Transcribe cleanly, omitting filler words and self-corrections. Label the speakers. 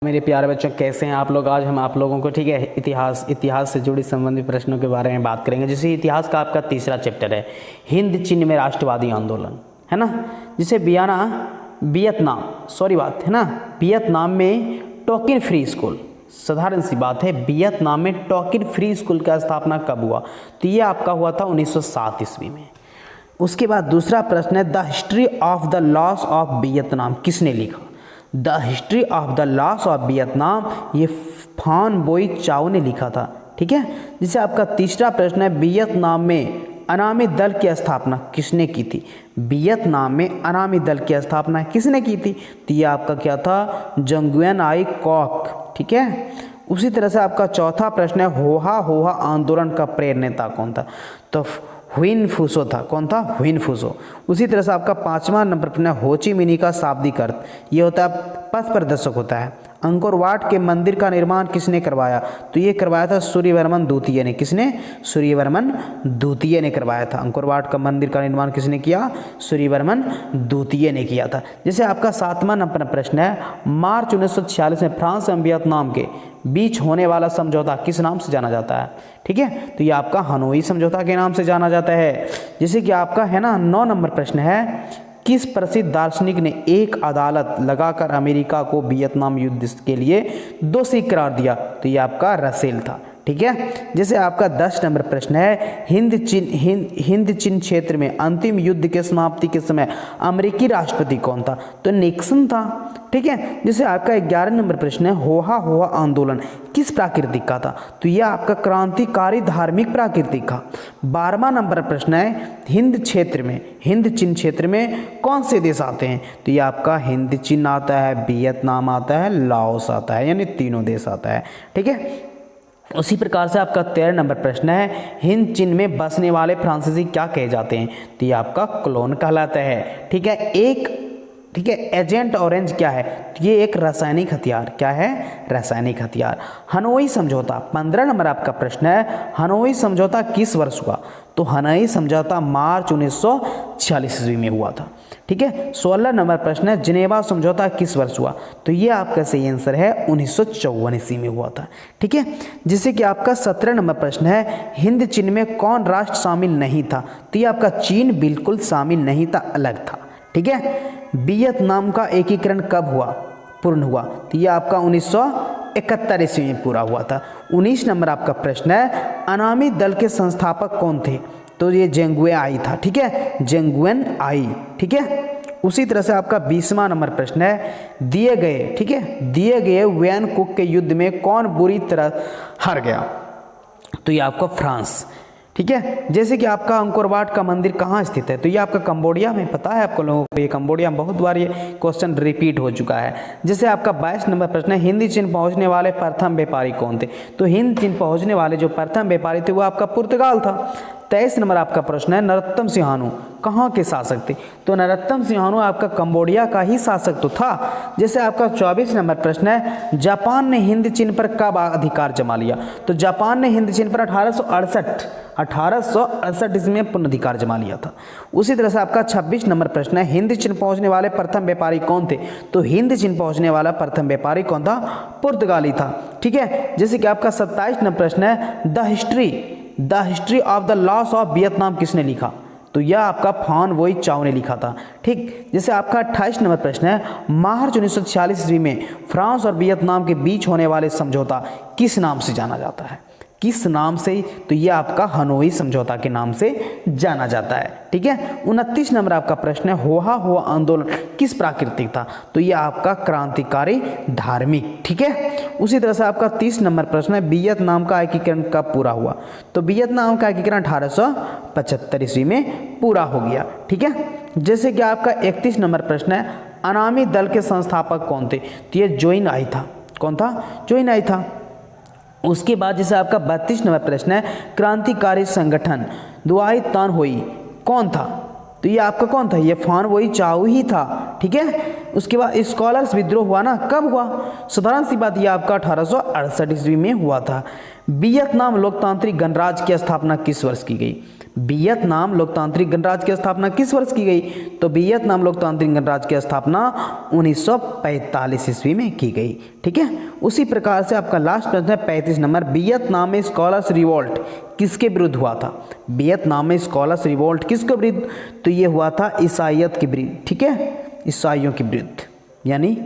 Speaker 1: मेरे प्यारे बच्चों, कैसे हैं आप लोग। आज हम आप लोगों को ठीक है इतिहास से जुड़ी संबंधित प्रश्नों के बारे में बात करेंगे। जैसे इतिहास का आपका तीसरा चैप्टर है हिंद चीन में राष्ट्रवादी आंदोलन, है ना। जिसे वियतनाम में टोकिन फ्री स्कूल, साधारण सी बात है, वियतनाम में टोकिन फ्री स्कूल का स्थापना कब हुआ? तो ये आपका हुआ था 1907 ईस्वी में। उसके बाद दूसरा प्रश्न है the history of the loss of Vietnam किसने लिखा? The history of the loss of Vietnam ये फान बोई चाओ ने लिखा था, ठीक है। जिसे आपका तीसरा प्रश्न है वियतनाम में अनामी दल की स्थापना किसने की थी? वियतनाम में अनामी दल की स्थापना किसने की थी? तो ये आपका क्या था? जंगुएन आई कॉक, ठीक है। उसी तरह से आपका चौथा प्रश्न है होहा होहा आंदोलन का प्रेरणेता कौन था? तो हुइन फूसो था। कौन था? हुइन फूसो। उसी तरह से आपका पांचवा नंबर प्रश्न है होची मिनी का शाब्दिक अर्थ, ये होता है पथ प्रदर्शक होता है। अंकोर वाट के मंदिर का निर्माण किसने करवाया? तो ये करवाया था सूर्यवर्मन द्वितीय ने। किसने? सूर्यवर्मन द्वितीय ने करवाया था। अंकोर वाट का मंदिर का निर्माण किसने किया? सूर्यवर्मन द्वितीय ने किया था। जैसे आपका सातवां नंबर प्रश्न है मार्च 1946 में फ्रांस एवं वियतनाम के बीच होने वाला समझौता किस नाम से जाना जाता है? ठीक है, तो ये आपका हनोई समझौता के नाम से जाना जाता है। जैसे कि आपका है ना 9 नंबर प्रश्न है किस प्रसिद्ध दार्शनिक ने एक अदालत लगाकर अमेरिका को वियतनाम युद्ध के लिए दोषी करार दिया? तो ये आपका रसेल था, ठीक है। जैसे आपका 10 नंबर प्रश्न है हिंद चीन क्षेत्र में अंतिम युद्ध के समाप्ति के समय अमेरिकी राष्ट्रपति कौन था? तो निक्सन था, ठीक है। जैसे आपका 11 नंबर प्रश्न है होहा होहा आंदोलन किस प्राकृतिक का था? तो यह आपका क्रांतिकारी धार्मिक प्राकृतिक का। 12वां नंबर प्रश्न है हिंद चीन क्षेत्र में कौन से देश आते हैं? तो ये आपका हिंद चीन आता है, वियतनाम आता है, लाओस आता है, यानी तीनों देश आता है, ठीक है। उसी प्रकार से आपका 13 नंबर प्रश्न है हिंद चीन में बसने वाले फ्रांसीसी क्या कहे जाते हैं? तो ये आपका क्लोन कहलाता है, ठीक है। ठीक है, एजेंट ऑरेंज क्या है? तो ये एक रासायनिक हथियार, क्या है? रासायनिक हथियार। हनोई समझौता 15 नंबर आपका प्रश्न है हनोई समझौता किस वर्ष हुआ? तो हनोई समझौता मार्च 1946 ईस्वी में हुआ था, ठीक है। 16 नंबर प्रश्न है जिनेवा समझौता किस वर्ष हुआ? तो ये आपका सही आंसर है 1954 ईस्वी में हुआ था, ठीक है। जिससे कि आपका 17 नंबर प्रश्न है हिंद चीन में कौन राष्ट्र शामिल नहीं था? तो ये आपका चीन बिल्कुल शामिल नहीं था, अलग था, ठीक है। वियतनाम का एकीकरण कब पूर्ण हुआ? तो ये आपका 1971 ईस्वी में पूरा हुआ था। 19 नंबर आपका प्रश्न है अनामी दल के संस्थापक कौन थे? तो ये जेंगुएन आई था, ठीक है, जेंगुएन आई, ठीक है। उसी तरह से आपका 20वां नंबर प्रश्न है दिए गए वैन कुक के युद्ध में कौन बुरी तरह हार गया? तो ये आपका फ्रांस, ठीक है। जैसे कि आपका अंकोर वाट का मंदिर कहाँ स्थित है? तो ये आपका कंबोडिया में, पता है आपको लोगों को, ये कंबोडिया में बहुत बार ये क्वेश्चन रिपीट हो चुका है। जैसे आपका 22 नंबर प्रश्न है हिंद चीन पहुंचने वाले प्रथम व्यापारी कौन थे? तो हिंद चीन पहुंचने वाले जो प्रथम व्यापारी थे वो आपका पुर्तगाल था। 23 नंबर आपका प्रश्न है नरोत्तम सिंहानू कहाँ के शासक थे? तो नरोत्तम सिंहानू आपका कंबोडिया का ही शासक तो था। जैसे आपका 24 नंबर प्रश्न है जापान ने हिंद चीन पर कब अधिकार जमा लिया? तो जापान ने हिंद चीन पर 1868 ईस्वी में पुनः अधिकार जमा लिया था। उसी तरह से आपका 26 नंबर प्रश्न है हिंद चीन पहुंचने वाले प्रथम व्यापारी कौन थे? तो हिंद चीन पहुंचने वाला प्रथम व्यापारी कौन था? पुर्तगाली था, ठीक है। जैसे कि आपका 27 नंबर प्रश्न है the history of the loss of Vietnam किसने लिखा? तो यह आपका फान वोई चाओ ने लिखा था, ठीक। जैसे आपका 28 नंबर प्रश्न है मार्च 1946 ईस्वी में फ्रांस और वियतनाम के बीच होने वाले समझौता किस नाम से जाना जाता है? किस नाम से? तो ये आपका हनोई समझौता के नाम से जाना जाता है, ठीक है। 29 नंबर आपका प्रश्न है होहा हुआ आंदोलन किस प्राकृतिक था? तो ये आपका क्रांतिकारी धार्मिक, ठीक है। उसी तरह से आपका 30 नंबर प्रश्न है वियतनाम का एकीकरण कब पूरा हुआ? तो वियतनाम का एकीकरण 1875 ईस्वी में पूरा हो गया, ठीक है। जैसे कि आपका 31 नंबर प्रश्न है अनामी दल के संस्थापक कौन थे? तो ये जोइन आई था। कौन था? जोइन आई था। उसके बाद जैसे आपका 32 नंबर प्रश्न है क्रांतिकारी संगठन दुआई तान होई कौन था? तो ये आपका कौन था? ये फान वोई चाओ ही था, ठीक है। उसके बाद स्कॉलर्स विद्रोह हुआ ना, कब हुआ? साधारण सी बात, ये आपका 1868 ईस्वी में हुआ था। वियतनाम लोकतांत्रिक गणराज्य की स्थापना किस वर्ष की गई? वियतनाम लोकतांत्रिक गणराज्य की स्थापना किस वर्ष की गई? तो वियतनाम लोकतांत्रिक गणराज्य की स्थापना 1945 ईस्वी में की गई। ठीक है, उसी प्रकार से आपका लास्ट प्रश्न है 35 नंबर, वियतनाम में स्कॉलर्स रिवोल्ट किसके विरुद्ध हुआ था? वियतनाम में स्कॉलर्स रिवोल्ट किसके विरुद्ध? तो ये हुआ था ईसाइयत के विरुद्ध। ठीक है, ईसाइयों के विरुद्ध, यानी